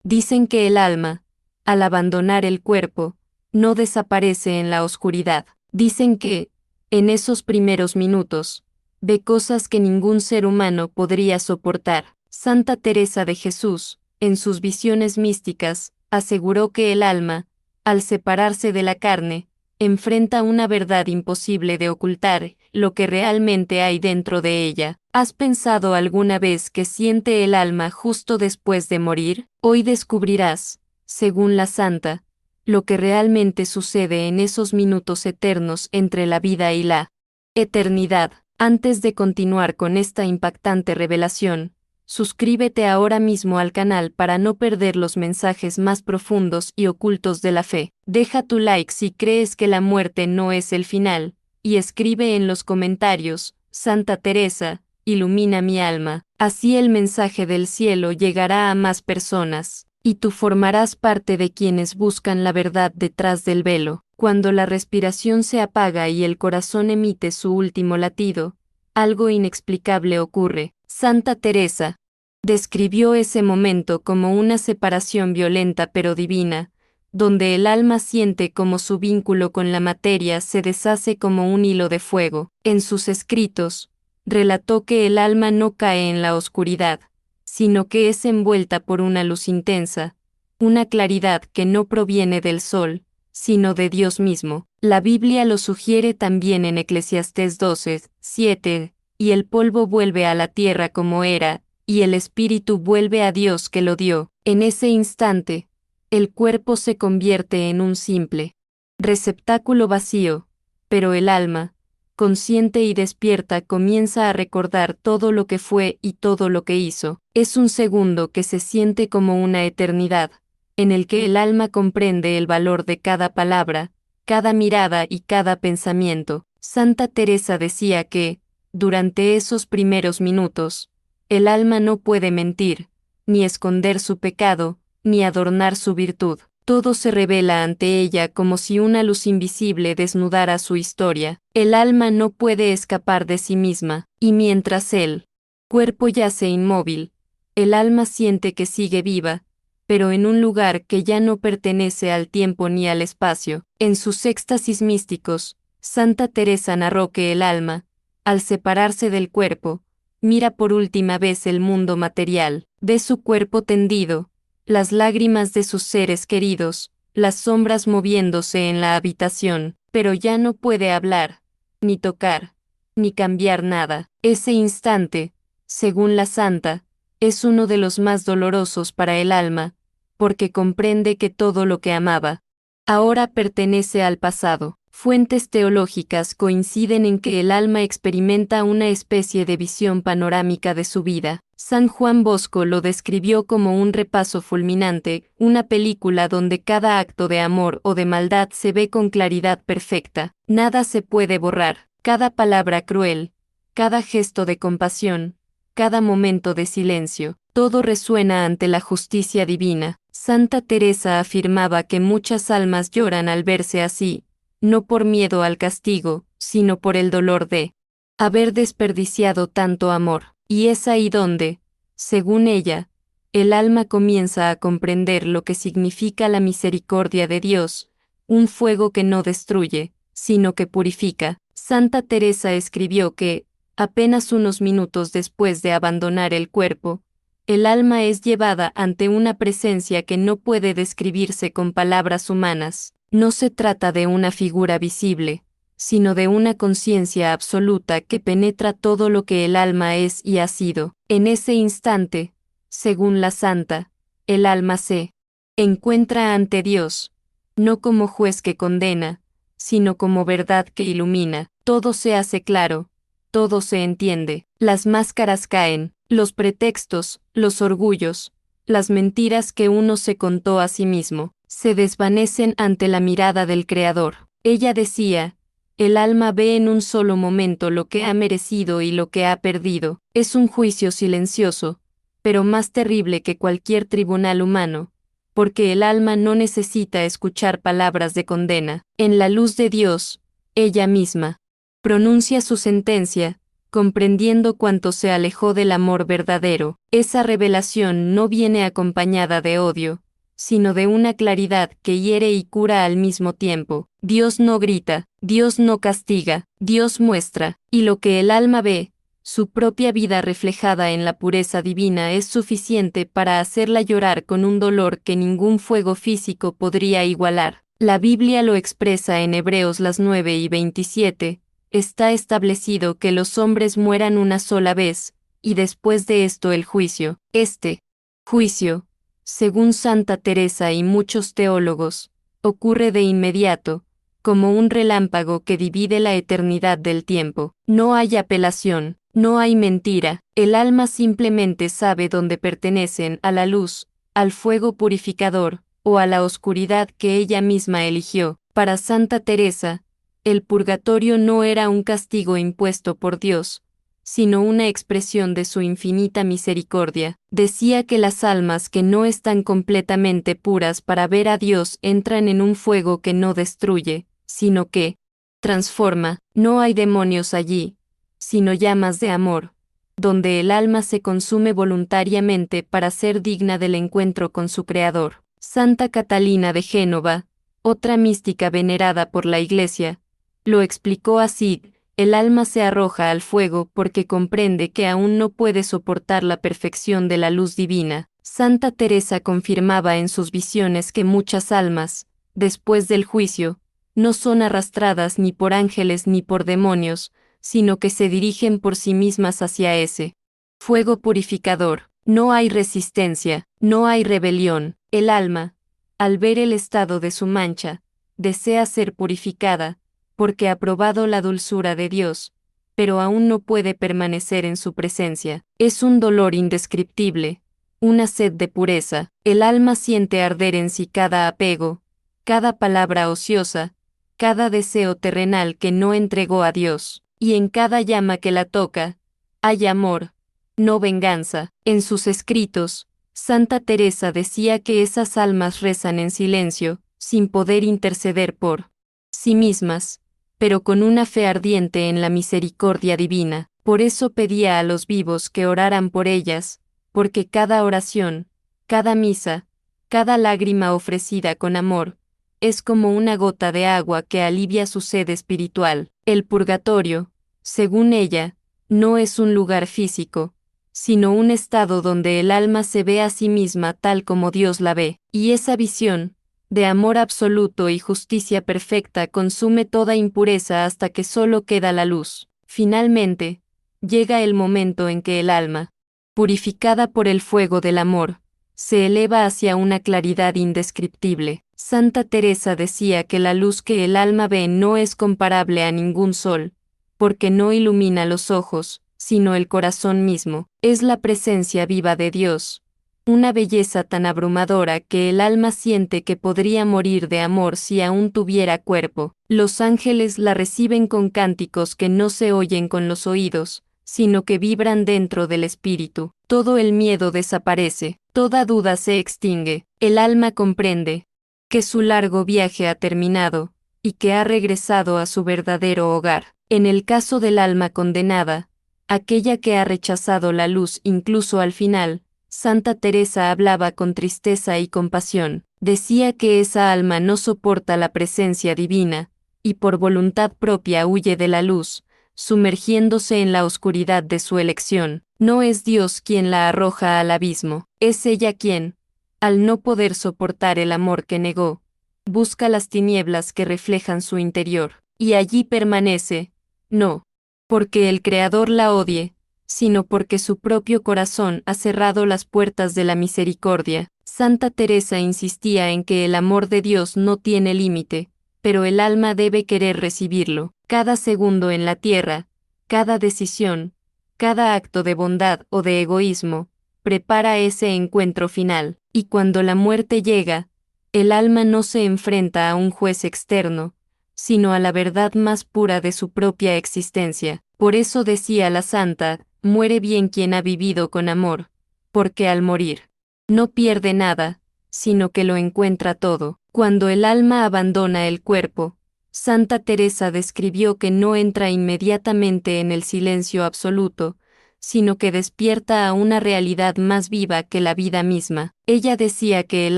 Dicen que el alma, al abandonar el cuerpo, no desaparece en la oscuridad. Dicen que, en esos primeros minutos, ve cosas que ningún ser humano podría soportar. Santa Teresa de Jesús, en sus visiones místicas, aseguró que el alma, al separarse de la carne, enfrenta una verdad imposible de ocultar, lo que realmente hay dentro de ella. ¿Has pensado alguna vez qué siente el alma justo después de morir? Hoy descubrirás, según la santa, lo que realmente sucede en esos minutos eternos entre la vida y la eternidad. Antes de continuar con esta impactante revelación, suscríbete ahora mismo al canal para no perder los mensajes más profundos y ocultos de la fe. Deja tu like si crees que la muerte no es el final, y escribe en los comentarios, Santa Teresa, ilumina mi alma. Así el mensaje del cielo llegará a más personas, y tú formarás parte de quienes buscan la verdad detrás del velo. Cuando la respiración se apaga y el corazón emite su último latido, algo inexplicable ocurre. Santa Teresa describió ese momento como una separación violenta pero divina, donde el alma siente como su vínculo con la materia se deshace como un hilo de fuego. En sus escritos, relató que el alma no cae en la oscuridad, sino que es envuelta por una luz intensa, una claridad que no proviene del sol, sino de Dios mismo. La Biblia lo sugiere también en Eclesiastés 12:7, y el polvo vuelve a la tierra como era, y el espíritu vuelve a Dios que lo dio. En ese instante, el cuerpo se convierte en un simple receptáculo vacío, pero el alma, consciente y despierta, comienza a recordar todo lo que fue y todo lo que hizo. Es un segundo que se siente como una eternidad, en el que el alma comprende el valor de cada palabra, cada mirada y cada pensamiento. Santa Teresa decía que, durante esos primeros minutos, el alma no puede mentir, ni esconder su pecado, ni adornar su virtud. Todo se revela ante ella como si una luz invisible desnudara su historia. El alma no puede escapar de sí misma, y mientras el cuerpo yace inmóvil, el alma siente que sigue viva, pero en un lugar que ya no pertenece al tiempo ni al espacio. En sus éxtasis místicos, Santa Teresa narró que el alma, al separarse del cuerpo, mira por última vez el mundo material, ve su cuerpo tendido, las lágrimas de sus seres queridos, las sombras moviéndose en la habitación, pero ya no puede hablar, ni tocar, ni cambiar nada. Ese instante, según la santa, es uno de los más dolorosos para el alma, porque comprende que todo lo que amaba, ahora pertenece al pasado. Fuentes teológicas coinciden en que el alma experimenta una especie de visión panorámica de su vida. San Juan Bosco lo describió como un repaso fulminante, una película donde cada acto de amor o de maldad se ve con claridad perfecta. Nada se puede borrar, cada palabra cruel, cada gesto de compasión, cada momento de silencio, todo resuena ante la justicia divina. Santa Teresa afirmaba que muchas almas lloran al verse así, no por miedo al castigo, sino por el dolor de haber desperdiciado tanto amor. Y es ahí donde, según ella, el alma comienza a comprender lo que significa la misericordia de Dios, un fuego que no destruye, sino que purifica. Santa Teresa escribió que, apenas unos minutos después de abandonar el cuerpo, el alma es llevada ante una presencia que no puede describirse con palabras humanas. No se trata de una figura visible, sino de una conciencia absoluta que penetra todo lo que el alma es y ha sido. En ese instante, según la santa, el alma se encuentra ante Dios, no como juez que condena, sino como verdad que ilumina. Todo se hace claro, todo se entiende, las máscaras caen, los pretextos, los orgullos, las mentiras que uno se contó a sí mismo, se desvanecen ante la mirada del Creador. Ella decía, el alma ve en un solo momento lo que ha merecido y lo que ha perdido. Es un juicio silencioso, pero más terrible que cualquier tribunal humano, porque el alma no necesita escuchar palabras de condena. En la luz de Dios, ella misma pronuncia su sentencia, comprendiendo cuánto se alejó del amor verdadero. Esa revelación no viene acompañada de odio, sino de una claridad que hiere y cura al mismo tiempo. Dios no grita, Dios no castiga, Dios muestra, y lo que el alma ve, su propia vida reflejada en la pureza divina, es suficiente para hacerla llorar con un dolor que ningún fuego físico podría igualar. La Biblia lo expresa en Hebreos 9:27, está establecido que los hombres mueran una sola vez, y después de esto el juicio. Este juicio, según Santa Teresa y muchos teólogos, ocurre de inmediato, como un relámpago que divide la eternidad del tiempo. No hay apelación, no hay mentira, el alma simplemente sabe dónde pertenecen: a la luz, al fuego purificador, o a la oscuridad que ella misma eligió. Para Santa Teresa, el purgatorio no era un castigo impuesto por Dios, sino una expresión de su infinita misericordia. Decía que las almas que no están completamente puras para ver a Dios entran en un fuego que no destruye, sino que transforma. No hay demonios allí, sino llamas de amor, donde el alma se consume voluntariamente para ser digna del encuentro con su Creador. Santa Catalina de Génova, otra mística venerada por la Iglesia, lo explicó así: el alma se arroja al fuego porque comprende que aún no puede soportar la perfección de la luz divina. Santa Teresa confirmaba en sus visiones que muchas almas, después del juicio, no son arrastradas ni por ángeles ni por demonios, sino que se dirigen por sí mismas hacia ese fuego purificador. No hay resistencia, no hay rebelión. El alma, al ver el estado de su mancha, desea ser purificada, porque ha probado la dulzura de Dios, pero aún no puede permanecer en su presencia. Es un dolor indescriptible, una sed de pureza. El alma siente arder en sí cada apego, cada palabra ociosa, cada deseo terrenal que no entregó a Dios, y en cada llama que la toca, hay amor, no venganza. En sus escritos, Santa Teresa decía que esas almas rezan en silencio, sin poder interceder por sí mismas, pero con una fe ardiente en la misericordia divina. Por eso pedía a los vivos que oraran por ellas, porque cada oración, cada misa, cada lágrima ofrecida con amor, es como una gota de agua que alivia su sed espiritual. El purgatorio, según ella, no es un lugar físico, sino un estado donde el alma se ve a sí misma tal como Dios la ve, y esa visión, de amor absoluto y justicia perfecta, consume toda impureza hasta que solo queda la luz. Finalmente, llega el momento en que el alma, purificada por el fuego del amor, se eleva hacia una claridad indescriptible. Santa Teresa decía que la luz que el alma ve no es comparable a ningún sol, porque no ilumina los ojos, sino el corazón mismo. Es la presencia viva de Dios, una belleza tan abrumadora que el alma siente que podría morir de amor si aún tuviera cuerpo. Los ángeles la reciben con cánticos que no se oyen con los oídos, sino que vibran dentro del espíritu. Todo el miedo desaparece, toda duda se extingue. El alma comprende que su largo viaje ha terminado, y que ha regresado a su verdadero hogar. En el caso del alma condenada, aquella que ha rechazado la luz incluso al final, Santa Teresa hablaba con tristeza y compasión. Decía que esa alma no soporta la presencia divina, y por voluntad propia huye de la luz, sumergiéndose en la oscuridad de su elección. No es Dios quien la arroja al abismo, es ella quien, al no poder soportar el amor que negó, busca las tinieblas que reflejan su interior, y allí permanece, no porque el Creador la odie, sino porque su propio corazón ha cerrado las puertas de la misericordia. Santa Teresa insistía en que el amor de Dios no tiene límite, pero el alma debe querer recibirlo. Cada segundo en la tierra, cada decisión, cada acto de bondad o de egoísmo, prepara ese encuentro final, y cuando la muerte llega, el alma no se enfrenta a un juez externo, sino a la verdad más pura de su propia existencia. Por eso decía la santa, muere bien quien ha vivido con amor, porque al morir, no pierde nada, sino que lo encuentra todo. Cuando el alma abandona el cuerpo, Santa Teresa describió que no entra inmediatamente en el silencio absoluto, sino que despierta a una realidad más viva que la vida misma. Ella decía que el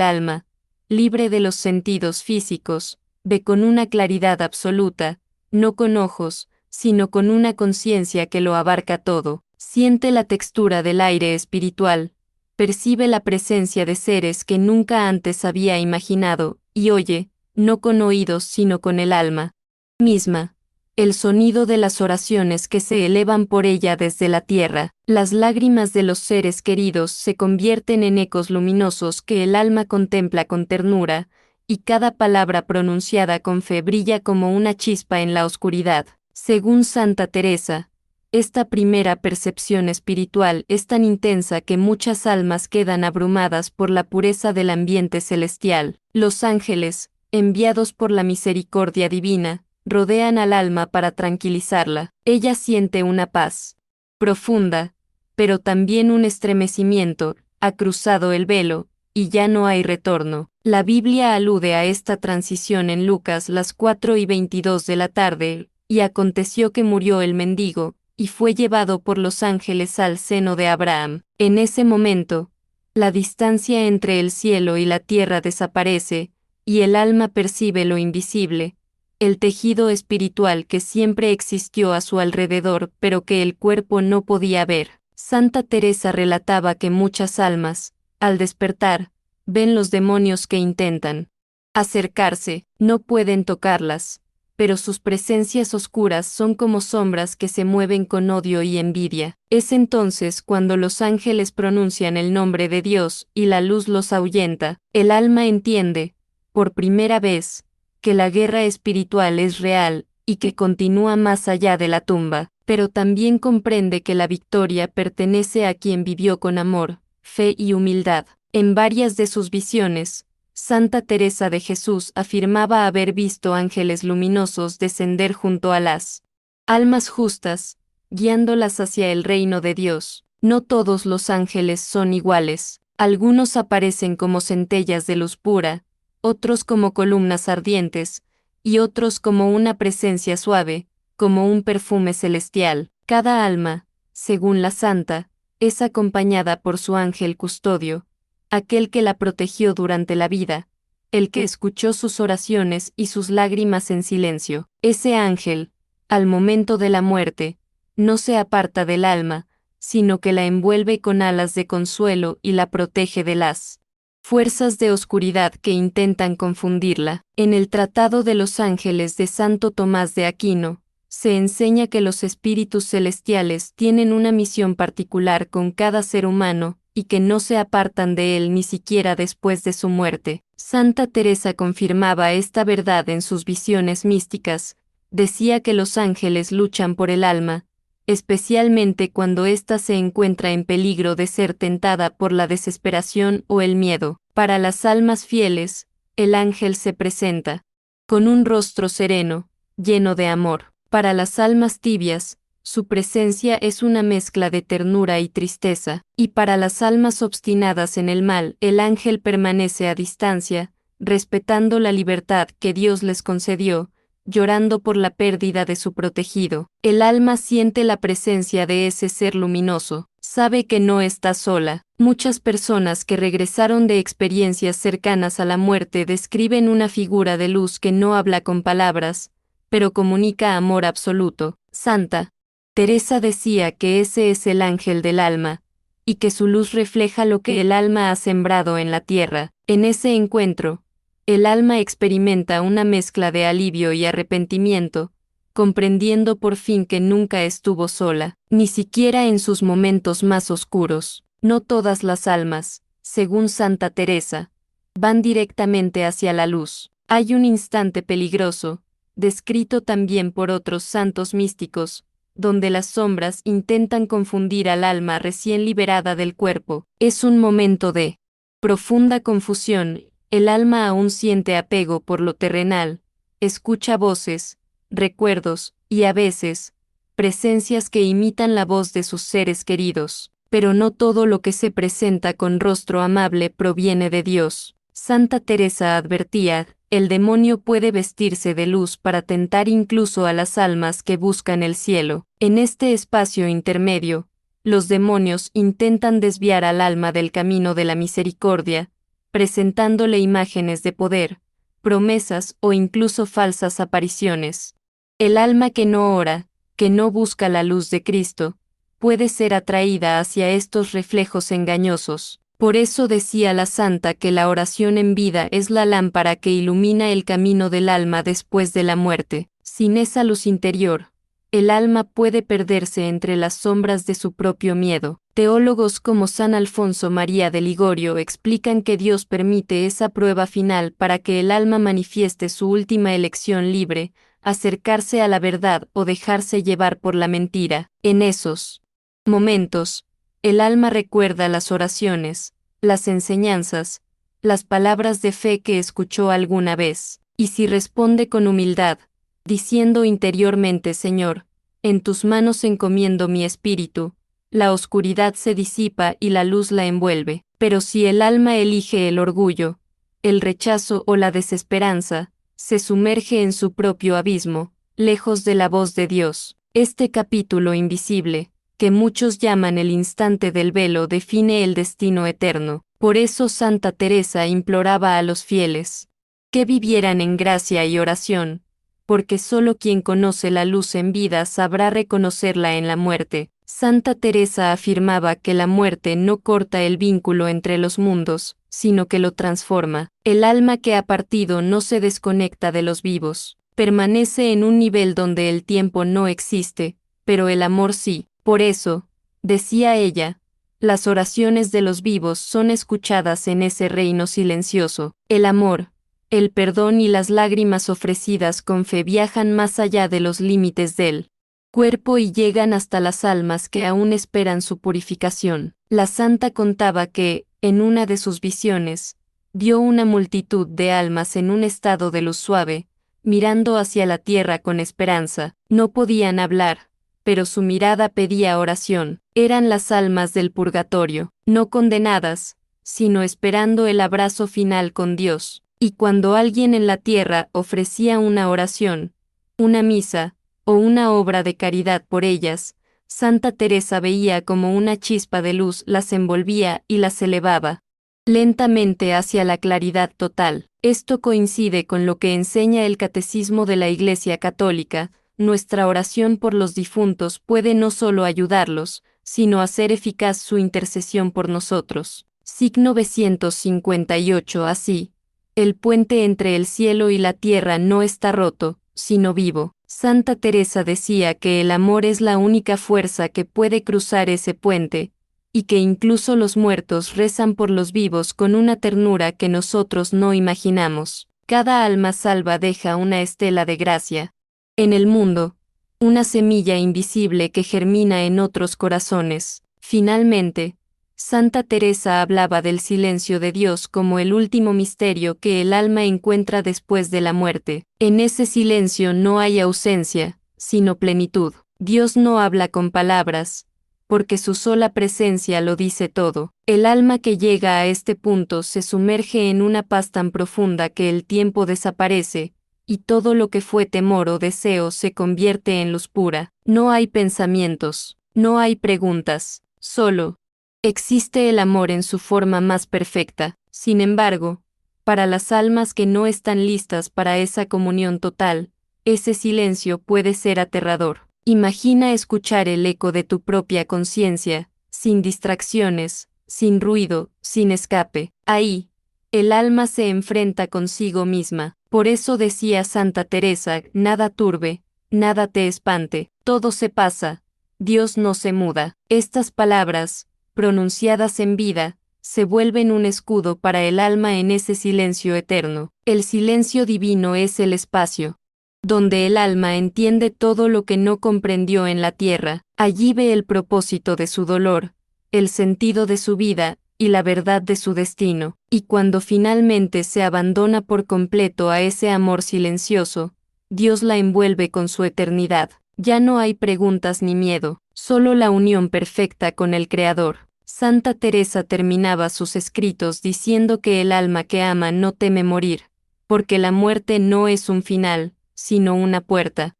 alma, libre de los sentidos físicos, ve con una claridad absoluta, no con ojos, sino con una conciencia que lo abarca todo. Siente la textura del aire espiritual, percibe la presencia de seres que nunca antes había imaginado, y oye, no con oídos sino con el alma misma, el sonido de las oraciones que se elevan por ella desde la tierra. Las lágrimas de los seres queridos se convierten en ecos luminosos que el alma contempla con ternura, y cada palabra pronunciada con fe brilla como una chispa en la oscuridad. Según Santa Teresa, esta primera percepción espiritual es tan intensa que muchas almas quedan abrumadas por la pureza del ambiente celestial. Los ángeles, enviados por la misericordia divina, rodean al alma para tranquilizarla. Ella siente una paz profunda, pero también un estremecimiento. Ha cruzado el velo, y ya no hay retorno. La Biblia alude a esta transición en Lucas las 4:22 de la tarde, y aconteció que murió el mendigo, y fue llevado por los ángeles al seno de Abraham. En ese momento, la distancia entre el cielo y la tierra desaparece, y el alma percibe lo invisible, el tejido espiritual que siempre existió a su alrededor pero que el cuerpo no podía ver. Santa Teresa relataba que muchas almas, al despertar, ven los demonios que intentan acercarse, no pueden tocarlas, pero sus presencias oscuras son como sombras que se mueven con odio y envidia. Es entonces cuando los ángeles pronuncian el nombre de Dios y la luz los ahuyenta. El alma entiende, por primera vez, que la guerra espiritual es real y que continúa más allá de la tumba, pero también comprende que la victoria pertenece a quien vivió con amor, fe y humildad. En varias de sus visiones, Santa Teresa de Jesús afirmaba haber visto ángeles luminosos descender junto a las almas justas, guiándolas hacia el reino de Dios. No todos los ángeles son iguales. Algunos aparecen como centellas de luz pura, otros como columnas ardientes, y otros como una presencia suave, como un perfume celestial. Cada alma, según la santa, es acompañada por su ángel custodio, aquel que la protegió durante la vida, el que escuchó sus oraciones y sus lágrimas en silencio. Ese ángel, al momento de la muerte, no se aparta del alma, sino que la envuelve con alas de consuelo y la protege de las fuerzas de oscuridad que intentan confundirla. En el Tratado de los Ángeles de Santo Tomás de Aquino, se enseña que los espíritus celestiales tienen una misión particular con cada ser humano, y que no se apartan de él ni siquiera después de su muerte. Santa Teresa confirmaba esta verdad en sus visiones místicas. Decía que los ángeles luchan por el alma, especialmente cuando ésta se encuentra en peligro de ser tentada por la desesperación o el miedo. Para las almas fieles, el ángel se presenta con un rostro sereno, lleno de amor. Para las almas tibias, su presencia es una mezcla de ternura y tristeza, y para las almas obstinadas en el mal, el ángel permanece a distancia, respetando la libertad que Dios les concedió, llorando por la pérdida de su protegido. El alma siente la presencia de ese ser luminoso, sabe que no está sola. Muchas personas que regresaron de experiencias cercanas a la muerte describen una figura de luz que no habla con palabras, pero comunica amor absoluto. Santa Teresa decía que ese es el ángel del alma, y que su luz refleja lo que el alma ha sembrado en la tierra. En ese encuentro, el alma experimenta una mezcla de alivio y arrepentimiento, comprendiendo por fin que nunca estuvo sola, ni siquiera en sus momentos más oscuros. No todas las almas, según Santa Teresa, van directamente hacia la luz. Hay un instante peligroso, descrito también por otros santos místicos, donde las sombras intentan confundir al alma recién liberada del cuerpo. Es un momento de profunda confusión. El alma aún siente apego por lo terrenal, escucha voces, recuerdos, y a veces, presencias que imitan la voz de sus seres queridos. Pero no todo lo que se presenta con rostro amable proviene de Dios. Santa Teresa advertía, el demonio puede vestirse de luz para tentar incluso a las almas que buscan el cielo. En este espacio intermedio, los demonios intentan desviar al alma del camino de la misericordia, presentándole imágenes de poder, promesas o incluso falsas apariciones. El alma que no ora, que no busca la luz de Cristo, puede ser atraída hacia estos reflejos engañosos. Por eso decía la santa que la oración en vida es la lámpara que ilumina el camino del alma después de la muerte. Sin esa luz interior, el alma puede perderse entre las sombras de su propio miedo. Teólogos como San Alfonso María de Ligorio explican que Dios permite esa prueba final para que el alma manifieste su última elección libre, acercarse a la verdad o dejarse llevar por la mentira. En esos momentos, el alma recuerda las oraciones, las enseñanzas, las palabras de fe que escuchó alguna vez, y si responde con humildad, diciendo interiormente: Señor, en tus manos encomiendo mi espíritu, la oscuridad se disipa y la luz la envuelve. Pero si el alma elige el orgullo, el rechazo o la desesperanza, se sumerge en su propio abismo, lejos de la voz de Dios. Este capítulo invisible, que muchos llaman el instante del velo, define el destino eterno. Por eso Santa Teresa imploraba a los fieles que vivieran en gracia y oración, porque solo quien conoce la luz en vida sabrá reconocerla en la muerte. Santa Teresa afirmaba que la muerte no corta el vínculo entre los mundos, sino que lo transforma. El alma que ha partido no se desconecta de los vivos, permanece en un nivel donde el tiempo no existe, pero el amor sí. Por eso, decía ella, las oraciones de los vivos son escuchadas en ese reino silencioso. El amor, el perdón y las lágrimas ofrecidas con fe viajan más allá de los límites del cuerpo y llegan hasta las almas que aún esperan su purificación. La santa contaba que, en una de sus visiones, vio una multitud de almas en un estado de luz suave, mirando hacia la tierra con esperanza. No podían hablar, pero su mirada pedía oración. Eran las almas del purgatorio, no condenadas, sino esperando el abrazo final con Dios. Y cuando alguien en la tierra ofrecía una oración, una misa, o una obra de caridad por ellas, Santa Teresa veía como una chispa de luz las envolvía y las elevaba lentamente hacia la claridad total. Esto coincide con lo que enseña el Catecismo de la Iglesia Católica. Nuestra oración por los difuntos puede no solo ayudarlos, sino hacer eficaz su intercesión por nosotros. Signo 958. Así, el puente entre el cielo y la tierra no está roto, sino vivo. Santa Teresa decía que el amor es la única fuerza que puede cruzar ese puente, y que incluso los muertos rezan por los vivos con una ternura que nosotros no imaginamos. Cada alma salva deja una estela de gracia en el mundo, una semilla invisible que germina en otros corazones. Finalmente, Santa Teresa hablaba del silencio de Dios como el último misterio que el alma encuentra después de la muerte. En ese silencio no hay ausencia, sino plenitud. Dios no habla con palabras, porque su sola presencia lo dice todo. El alma que llega a este punto se sumerge en una paz tan profunda que el tiempo desaparece, y todo lo que fue temor o deseo se convierte en luz pura. No hay pensamientos, no hay preguntas, solo existe el amor en su forma más perfecta. Sin embargo, para las almas que no están listas para esa comunión total, ese silencio puede ser aterrador. Imagina escuchar el eco de tu propia conciencia, sin distracciones, sin ruido, sin escape. Ahí, el alma se enfrenta consigo misma. Por eso decía Santa Teresa: nada turbe, nada te espante, todo se pasa, Dios no se muda. Estas palabras, pronunciadas en vida, se vuelven un escudo para el alma en ese silencio eterno. El silencio divino es el espacio donde el alma entiende todo lo que no comprendió en la tierra. Allí ve el propósito de su dolor, el sentido de su vida, y la verdad de su destino. Y cuando finalmente se abandona por completo a ese amor silencioso, Dios la envuelve con su eternidad. Ya no hay preguntas ni miedo, solo la unión perfecta con el Creador. Santa Teresa terminaba sus escritos diciendo que el alma que ama no teme morir, porque la muerte no es un final, sino una puerta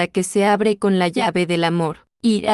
que se abre con la llave del amor. Y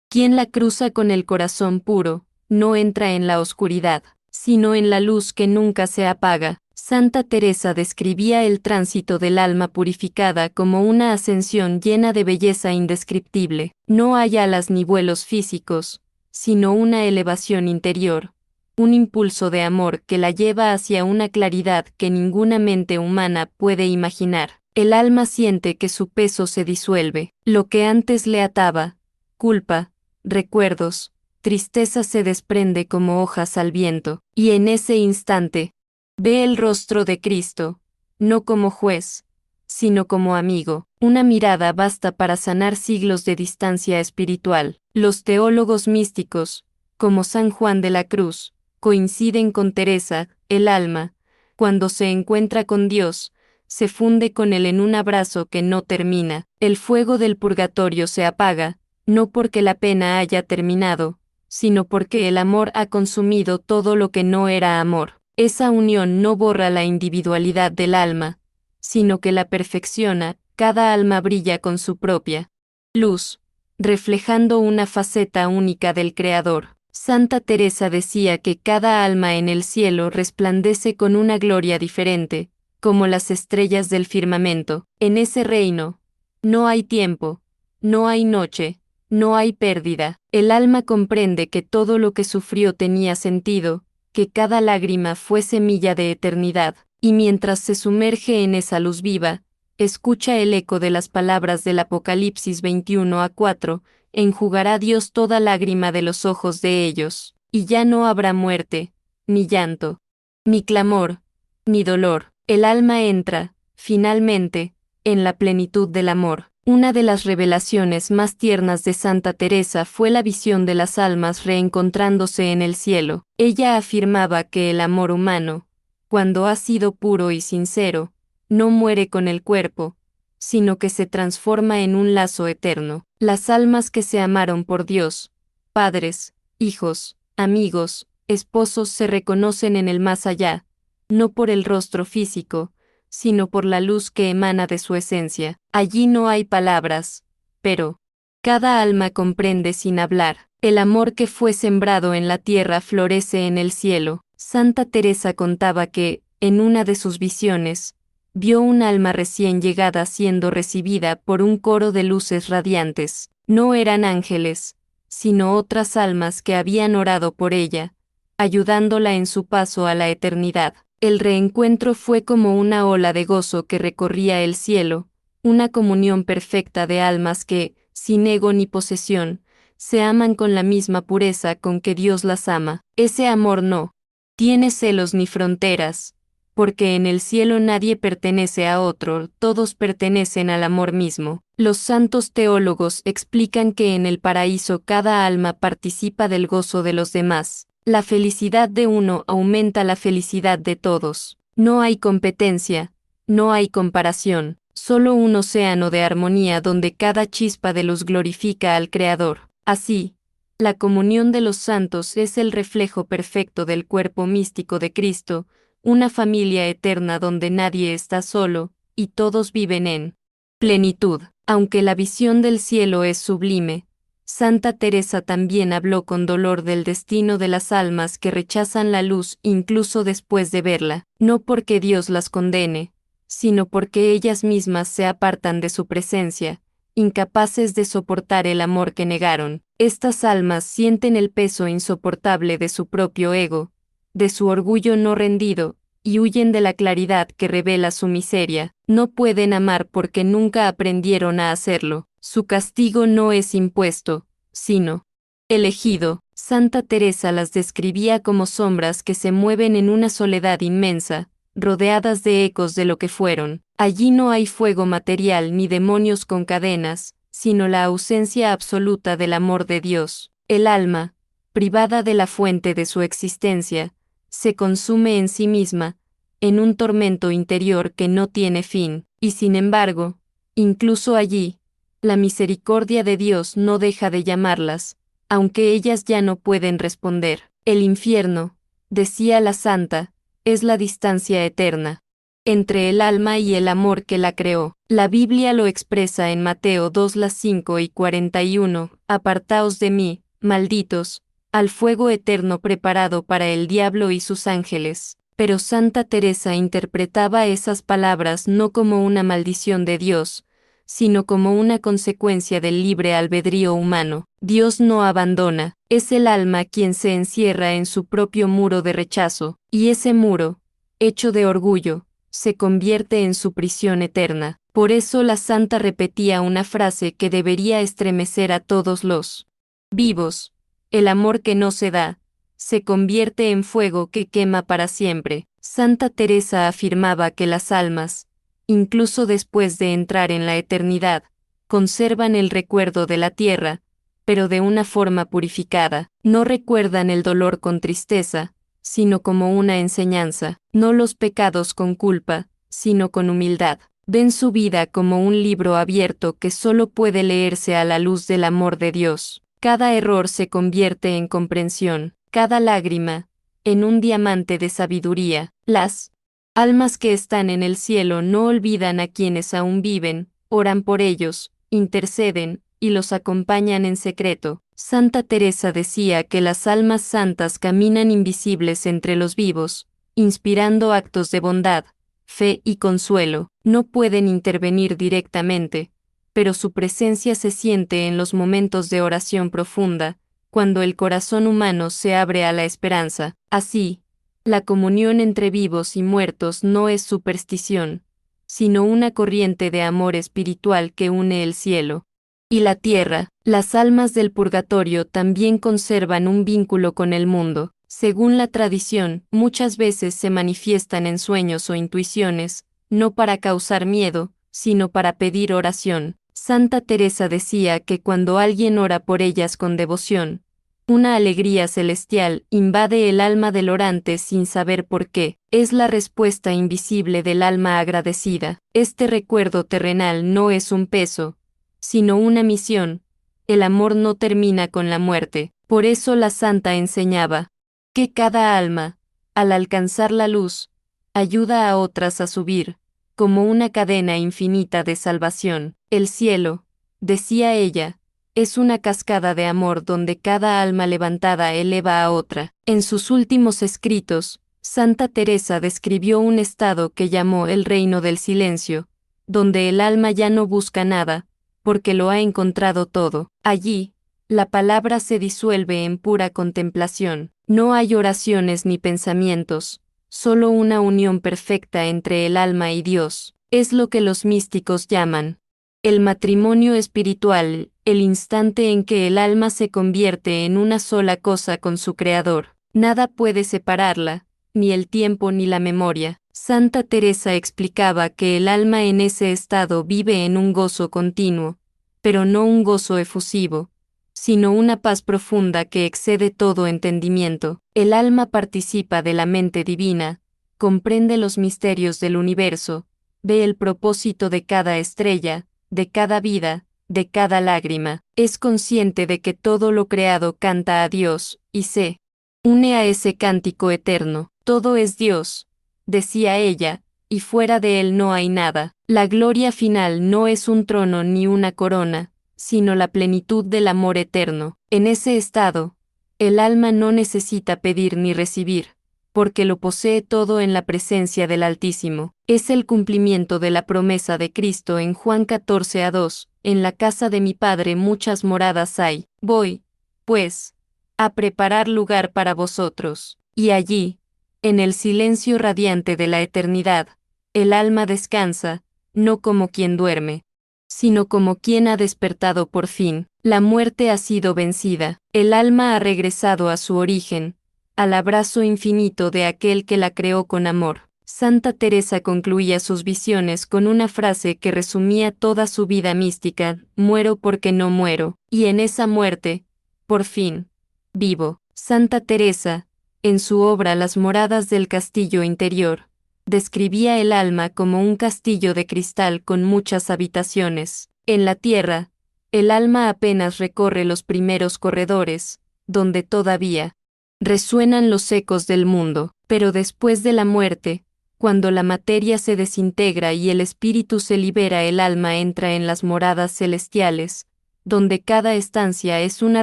quien la cruza con el corazón puro, no entra en la oscuridad, sino en la luz que nunca se apaga. Santa Teresa describía el tránsito del alma purificada como una ascensión llena de belleza indescriptible. No hay alas ni vuelos físicos, sino una elevación interior, un impulso de amor que la lleva hacia una claridad que ninguna mente humana puede imaginar. El alma siente que su peso se disuelve, lo que antes le ataba, culpa, recuerdos, tristeza se desprende como hojas al viento, y en ese instante, ve el rostro de Cristo, no como juez, sino como amigo. Una mirada basta para sanar siglos de distancia espiritual. Los teólogos místicos, como San Juan de la Cruz, coinciden con Teresa. El alma, cuando se encuentra con Dios, se funde con Él en un abrazo que no termina. El fuego del purgatorio se apaga, no porque la pena haya terminado, sino porque el amor ha consumido todo lo que no era amor. Esa unión no borra la individualidad del alma, sino que la perfecciona. Cada alma brilla con su propia luz, reflejando una faceta única del Creador. Santa Teresa decía que cada alma en el cielo resplandece con una gloria diferente, como las estrellas del firmamento. En ese reino, no hay tiempo, no hay noche, no hay pérdida. El alma comprende que todo lo que sufrió tenía sentido, que cada lágrima fue semilla de eternidad, y mientras se sumerge en esa luz viva, escucha el eco de las palabras del Apocalipsis 21:4, enjugará Dios toda lágrima de los ojos de ellos, y ya no habrá muerte, ni llanto, ni clamor, ni dolor. El alma entra, finalmente, en la plenitud del amor. Una de las revelaciones más tiernas de Santa Teresa fue la visión de las almas reencontrándose en el cielo. Ella afirmaba que el amor humano, cuando ha sido puro y sincero, no muere con el cuerpo, sino que se transforma en un lazo eterno. Las almas que se amaron por Dios, padres, hijos, amigos, esposos se reconocen en el más allá, no por el rostro físico, sino por la luz que emana de su esencia. Allí no hay palabras, pero cada alma comprende sin hablar. El amor que fue sembrado en la tierra florece en el cielo. Santa Teresa contaba que, en una de sus visiones, vio un alma recién llegada siendo recibida por un coro de luces radiantes. No eran ángeles, sino otras almas que habían orado por ella, ayudándola en su paso a la eternidad. El reencuentro fue como una ola de gozo que recorría el cielo, una comunión perfecta de almas que, sin ego ni posesión, se aman con la misma pureza con que Dios las ama. Ese amor no tiene celos ni fronteras, porque en el cielo nadie pertenece a otro, todos pertenecen al amor mismo. Los santos teólogos explican que en el paraíso cada alma participa del gozo de los demás. La felicidad de uno aumenta la felicidad de todos. No hay competencia, no hay comparación, solo un océano de armonía donde cada chispa de luz glorifica al Creador. Así, la comunión de los santos es el reflejo perfecto del cuerpo místico de Cristo, una familia eterna donde nadie está solo, y todos viven en plenitud. Aunque la visión del cielo es sublime, Santa Teresa también habló con dolor del destino de las almas que rechazan la luz incluso después de verla, no porque Dios las condene, sino porque ellas mismas se apartan de su presencia, incapaces de soportar el amor que negaron. Estas almas sienten el peso insoportable de su propio ego, de su orgullo no rendido, y huyen de la claridad que revela su miseria. No pueden amar porque nunca aprendieron a hacerlo. Su castigo no es impuesto, sino elegido. Santa Teresa las describía como sombras que se mueven en una soledad inmensa, rodeadas de ecos de lo que fueron. Allí no hay fuego material ni demonios con cadenas, sino la ausencia absoluta del amor de Dios. El alma, privada de la fuente de su existencia, se consume en sí misma, en un tormento interior que no tiene fin, y sin embargo, incluso allí, la misericordia de Dios no deja de llamarlas, aunque ellas ya no pueden responder. El infierno, decía la santa, es la distancia eterna entre el alma y el amor que la creó. La Biblia lo expresa en Mateo 2:5-41, apartaos de mí, malditos, al fuego eterno preparado para el diablo y sus ángeles. Pero Santa Teresa interpretaba esas palabras no como una maldición de Dios, sino como una consecuencia del libre albedrío humano. Dios no abandona, es el alma quien se encierra en su propio muro de rechazo, y ese muro, hecho de orgullo, se convierte en su prisión eterna. Por eso la santa repetía una frase que debería estremecer a todos los vivos: el amor que no se da, se convierte en fuego que quema para siempre. Santa Teresa afirmaba que las almas, incluso después de entrar en la eternidad, conservan el recuerdo de la tierra, pero de una forma purificada. No recuerdan el dolor con tristeza, sino como una enseñanza, no los pecados con culpa, sino con humildad. Ven su vida como un libro abierto que solo puede leerse a la luz del amor de Dios. Cada error se convierte en comprensión, cada lágrima, en un diamante de sabiduría. Las almas que están en el cielo no olvidan a quienes aún viven, oran por ellos, interceden, y los acompañan en secreto. Santa Teresa decía que las almas santas caminan invisibles entre los vivos, inspirando actos de bondad, fe y consuelo. No pueden intervenir directamente, pero su presencia se siente en los momentos de oración profunda, cuando el corazón humano se abre a la esperanza. Así, la comunión entre vivos y muertos no es superstición, sino una corriente de amor espiritual que une el cielo y la tierra. Las almas del purgatorio también conservan un vínculo con el mundo. Según la tradición, muchas veces se manifiestan en sueños o intuiciones, no para causar miedo, sino para pedir oración. Santa Teresa decía que cuando alguien ora por ellas con devoción, una alegría celestial invade el alma del orante sin saber por qué. Es la respuesta invisible del alma agradecida. Este recuerdo terrenal no es un peso, sino una misión. El amor no termina con la muerte. Por eso la santa enseñaba que cada alma, al alcanzar la luz, ayuda a otras a subir, como una cadena infinita de salvación. El cielo, decía ella, es una cascada de amor donde cada alma levantada eleva a otra. En sus últimos escritos, Santa Teresa describió un estado que llamó el reino del silencio, donde el alma ya no busca nada, porque lo ha encontrado todo. Allí, la palabra se disuelve en pura contemplación. No hay oraciones ni pensamientos, solo una unión perfecta entre el alma y Dios. Es lo que los místicos llaman el matrimonio espiritual, el instante en que el alma se convierte en una sola cosa con su Creador. Nada puede separarla, ni el tiempo ni la memoria. Santa Teresa explicaba que el alma en ese estado vive en un gozo continuo, pero no un gozo efusivo, sino una paz profunda que excede todo entendimiento. El alma participa de la mente divina, comprende los misterios del universo, ve el propósito de cada estrella, de cada vida, de cada lágrima, es consciente de que todo lo creado canta a Dios, y se une a ese cántico eterno. Todo es Dios, decía ella, y fuera de él no hay nada. La gloria final no es un trono ni una corona, sino la plenitud del amor eterno. En ese estado, el alma no necesita pedir ni recibir, porque lo posee todo en la presencia del Altísimo. Es el cumplimiento de la promesa de Cristo en Juan 14:2, en la casa de mi Padre muchas moradas hay. Voy, pues, a preparar lugar para vosotros, y allí, en el silencio radiante de la eternidad, el alma descansa, no como quien duerme, sino como quien ha despertado por fin. La muerte ha sido vencida, el alma ha regresado a su origen, al abrazo infinito de aquel que la creó con amor. Santa Teresa concluía sus visiones con una frase que resumía toda su vida mística: muero porque no muero, y en esa muerte, por fin, vivo. Santa Teresa, en su obra Las moradas del castillo interior, describía el alma como un castillo de cristal con muchas habitaciones. En la tierra, el alma apenas recorre los primeros corredores, donde todavía resuenan los ecos del mundo, pero después de la muerte, cuando la materia se desintegra y el espíritu se libera, el alma entra en las moradas celestiales, donde cada estancia es una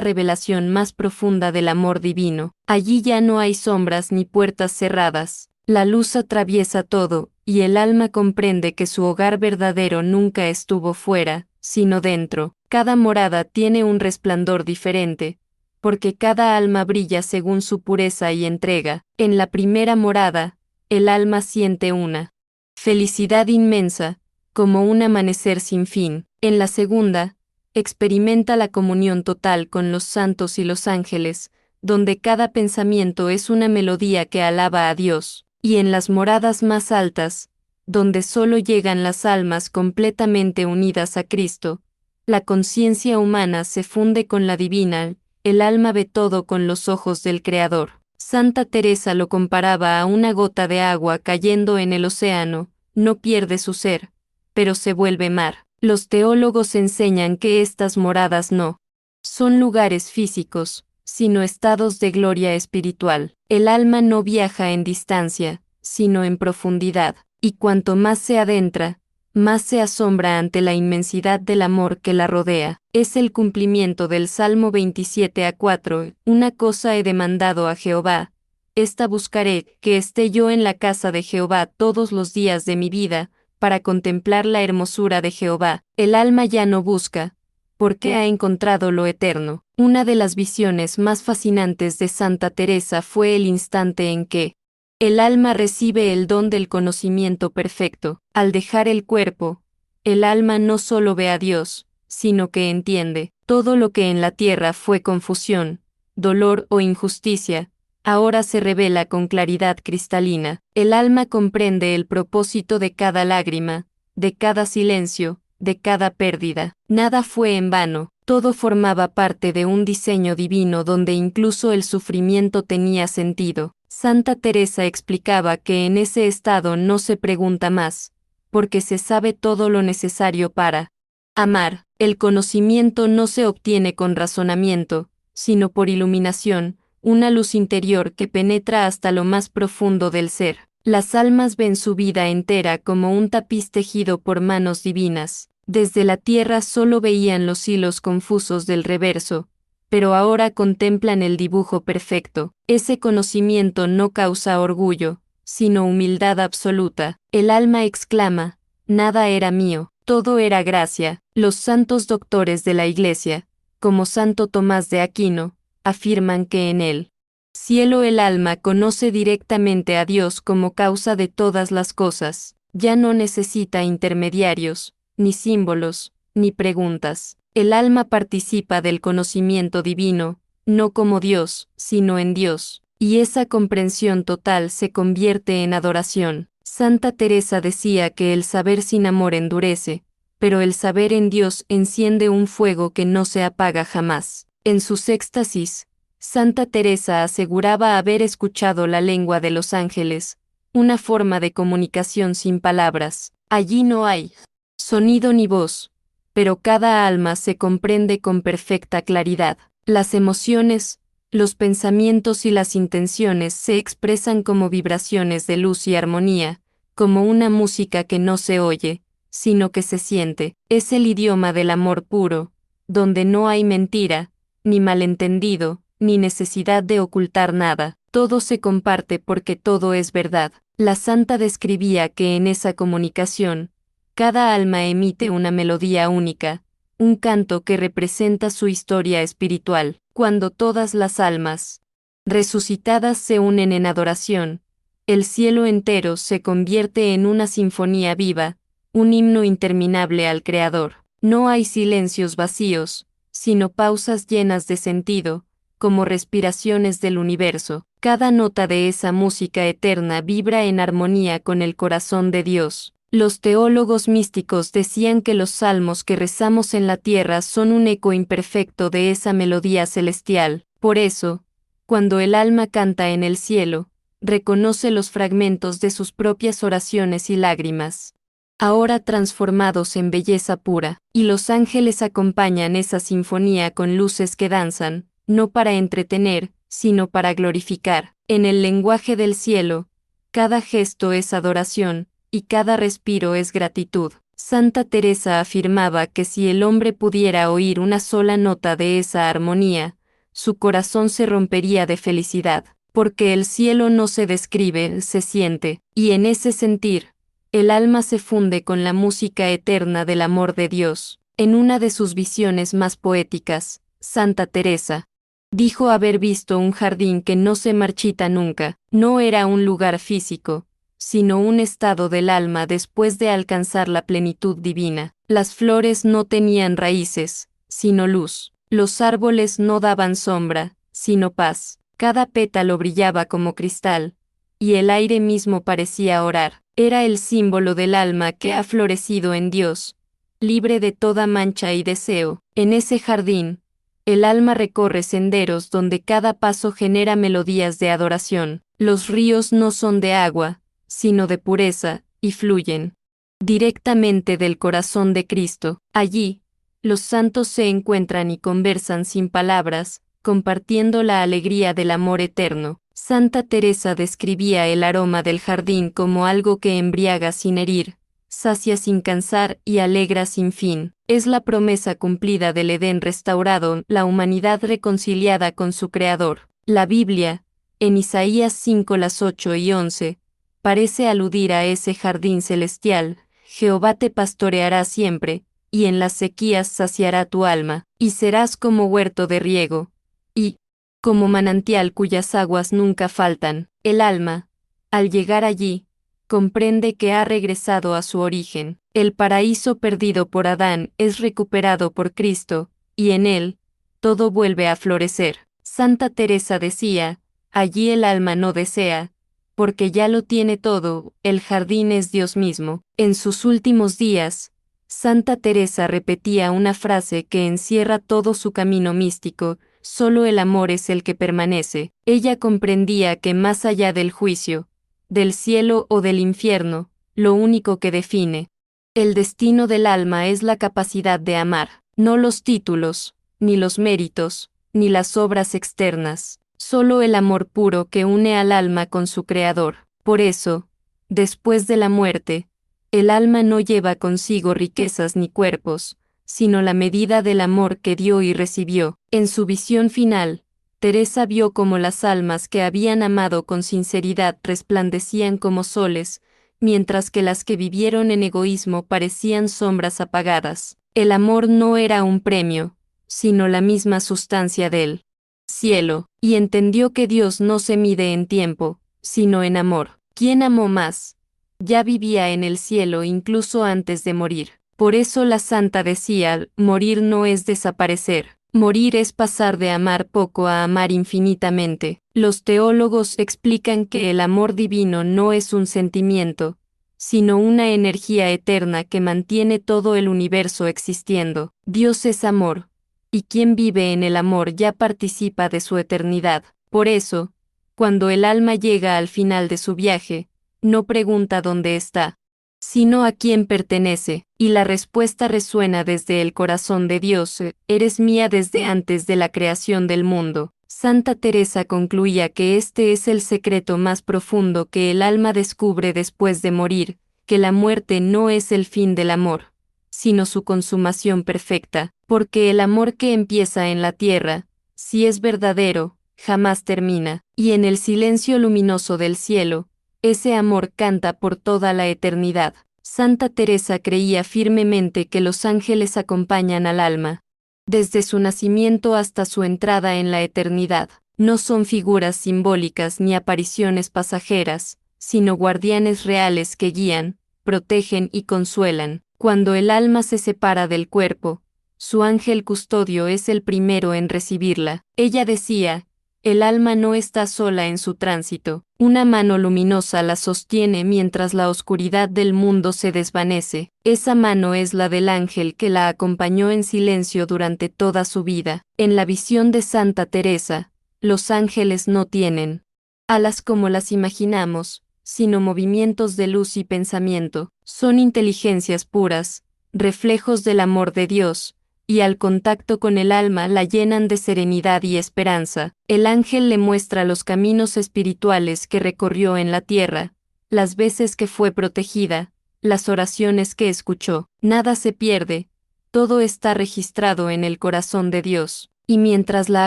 revelación más profunda del amor divino. Allí ya no hay sombras ni puertas cerradas, la luz atraviesa todo, y el alma comprende que su hogar verdadero nunca estuvo fuera, sino dentro. Cada morada tiene un resplandor diferente, porque cada alma brilla según su pureza y entrega. En la primera morada, el alma siente una felicidad inmensa, como un amanecer sin fin. En la segunda, experimenta la comunión total con los santos y los ángeles, donde cada pensamiento es una melodía que alaba a Dios. Y en las moradas más altas, donde solo llegan las almas completamente unidas a Cristo, la conciencia humana se funde con la divina, el alma ve todo con los ojos del Creador. Santa Teresa lo comparaba a una gota de agua cayendo en el océano, no pierde su ser, pero se vuelve mar. Los teólogos enseñan que estas moradas no son lugares físicos, sino estados de gloria espiritual. El alma no viaja en distancia, sino en profundidad, y cuanto más se adentra, más se asombra ante la inmensidad del amor que la rodea. Es el cumplimiento del Salmo 27:4, una cosa he demandado a Jehová, esta buscaré, que esté yo en la casa de Jehová todos los días de mi vida, para contemplar la hermosura de Jehová. El alma ya no busca, porque ha encontrado lo eterno. Una de las visiones más fascinantes de Santa Teresa fue el instante en que el alma recibe el don del conocimiento perfecto. Al dejar el cuerpo, el alma no solo ve a Dios, sino que entiende todo lo que en la tierra fue confusión, dolor o injusticia. Ahora se revela con claridad cristalina. El alma comprende el propósito de cada lágrima, de cada silencio, de cada pérdida. Nada fue en vano, todo formaba parte de un diseño divino donde incluso el sufrimiento tenía sentido. Santa Teresa explicaba que en ese estado no se pregunta más, porque se sabe todo lo necesario para amar. El conocimiento no se obtiene con razonamiento, sino por iluminación, una luz interior que penetra hasta lo más profundo del ser. Las almas ven su vida entera como un tapiz tejido por manos divinas. Desde la tierra solo veían los hilos confusos del reverso, pero ahora contemplan el dibujo perfecto. Ese conocimiento no causa orgullo, sino humildad absoluta. El alma exclama, nada era mío, todo era gracia. Los santos doctores de la Iglesia, como Santo Tomás de Aquino, afirman que en el cielo el alma conoce directamente a Dios como causa de todas las cosas, ya no necesita intermediarios, ni símbolos, ni preguntas. El alma participa del conocimiento divino, no como Dios, sino en Dios, y esa comprensión total se convierte en adoración. Santa Teresa decía que el saber sin amor endurece, pero el saber en Dios enciende un fuego que no se apaga jamás. En sus éxtasis, Santa Teresa aseguraba haber escuchado la lengua de los ángeles, una forma de comunicación sin palabras. Allí no hay sonido ni voz, pero cada alma se comprende con perfecta claridad. Las emociones, los pensamientos y las intenciones se expresan como vibraciones de luz y armonía, como una música que no se oye, sino que se siente. Es el idioma del amor puro, donde no hay mentira, ni malentendido, ni necesidad de ocultar nada. Todo se comparte porque todo es verdad. La santa describía que en esa comunicación, cada alma emite una melodía única, un canto que representa su historia espiritual. Cuando todas las almas resucitadas se unen en adoración, el cielo entero se convierte en una sinfonía viva, un himno interminable al Creador. No hay silencios vacíos, sino pausas llenas de sentido, como respiraciones del universo. Cada nota de esa música eterna vibra en armonía con el corazón de Dios. Los teólogos místicos decían que los salmos que rezamos en la tierra son un eco imperfecto de esa melodía celestial. Por eso, cuando el alma canta en el cielo, reconoce los fragmentos de sus propias oraciones y lágrimas. ahora transformados en belleza pura, y los ángeles acompañan esa sinfonía con luces que danzan, no para entretener, sino para glorificar. En el lenguaje del cielo, cada gesto es adoración, y cada respiro es gratitud. Santa Teresa afirmaba que si el hombre pudiera oír una sola nota de esa armonía, su corazón se rompería de felicidad, porque el cielo no se describe, se siente, y en ese sentir, el alma se funde con la música eterna del amor de Dios. En una de sus visiones más poéticas, Santa Teresa dijo haber visto un jardín que no se marchita nunca. No era un lugar físico, sino un estado del alma después de alcanzar la plenitud divina. Las flores no tenían raíces, sino luz. Los árboles no daban sombra, sino paz. Cada pétalo brillaba como cristal, y el aire mismo parecía orar. Era el símbolo del alma que ha florecido en Dios, libre de toda mancha y deseo. En ese jardín, el alma recorre senderos donde cada paso genera melodías de adoración. Los ríos no son de agua, sino de pureza, y fluyen directamente del corazón de Cristo. Allí, los santos se encuentran y conversan sin palabras, compartiendo la alegría del amor eterno. Santa Teresa describía el aroma del jardín como algo que embriaga sin herir, sacia sin cansar y alegra sin fin. Es la promesa cumplida del Edén restaurado, la humanidad reconciliada con su Creador. La Biblia, en Isaías 5 las 8 y 11, parece aludir a ese jardín celestial. Jehová te pastoreará siempre, y en las sequías saciará tu alma, y serás como huerto de riego, y como manantial cuyas aguas nunca faltan. El alma, al llegar allí, comprende que ha regresado a su origen. El paraíso perdido por Adán es recuperado por Cristo, y en él, todo vuelve a florecer. Santa Teresa decía, allí el alma no desea, porque ya lo tiene todo, el jardín es Dios mismo. En sus últimos días, Santa Teresa repetía una frase que encierra todo su camino místico: solo el amor es el que permanece. Ella comprendía que más allá del juicio, del cielo o del infierno, lo único que define el destino del alma es la capacidad de amar, no los títulos, ni los méritos, ni las obras externas, solo el amor puro que une al alma con su Creador. Por eso, después de la muerte, el alma no lleva consigo riquezas ni cuerpos, sino la medida del amor que dio y recibió. En su visión final, Teresa vio cómo las almas que habían amado con sinceridad resplandecían como soles, mientras que las que vivieron en egoísmo parecían sombras apagadas. El amor no era un premio, sino la misma sustancia del cielo, y entendió que Dios no se mide en tiempo, sino en amor. ¿Quién amó más? Ya vivía en el cielo incluso antes de morir. Por eso la santa decía, morir no es desaparecer. Morir es pasar de amar poco a amar infinitamente. Los teólogos explican que el amor divino no es un sentimiento, sino una energía eterna que mantiene todo el universo existiendo. Dios es amor, y quien vive en el amor ya participa de su eternidad. Por eso, cuando el alma llega al final de su viaje, no pregunta dónde está, sino a quién pertenece, y la respuesta resuena desde el corazón de Dios: eres mía desde antes de la creación del mundo. Santa Teresa concluía que este es el secreto más profundo que el alma descubre después de morir, que la muerte no es el fin del amor, sino su consumación perfecta, porque el amor que empieza en la tierra, si es verdadero, jamás termina, y en el silencio luminoso del cielo, ese amor canta por toda la eternidad. Santa Teresa creía firmemente que los ángeles acompañan al alma, desde su nacimiento hasta su entrada en la eternidad. No son figuras simbólicas ni apariciones pasajeras, sino guardianes reales que guían, protegen y consuelan. Cuando el alma se separa del cuerpo, su ángel custodio es el primero en recibirla. Ella decía, el alma no está sola en su tránsito, una mano luminosa la sostiene mientras la oscuridad del mundo se desvanece. Esa mano es la del ángel que la acompañó en silencio durante toda su vida. En la visión de Santa Teresa, los ángeles no tienen alas como las imaginamos, sino movimientos de luz y pensamiento. Son inteligencias puras, reflejos del amor de Dios, y al contacto con el alma la llenan de serenidad y esperanza. El ángel le muestra los caminos espirituales que recorrió en la tierra, las veces que fue protegida, las oraciones que escuchó. Nada se pierde, todo está registrado en el corazón de Dios, y mientras la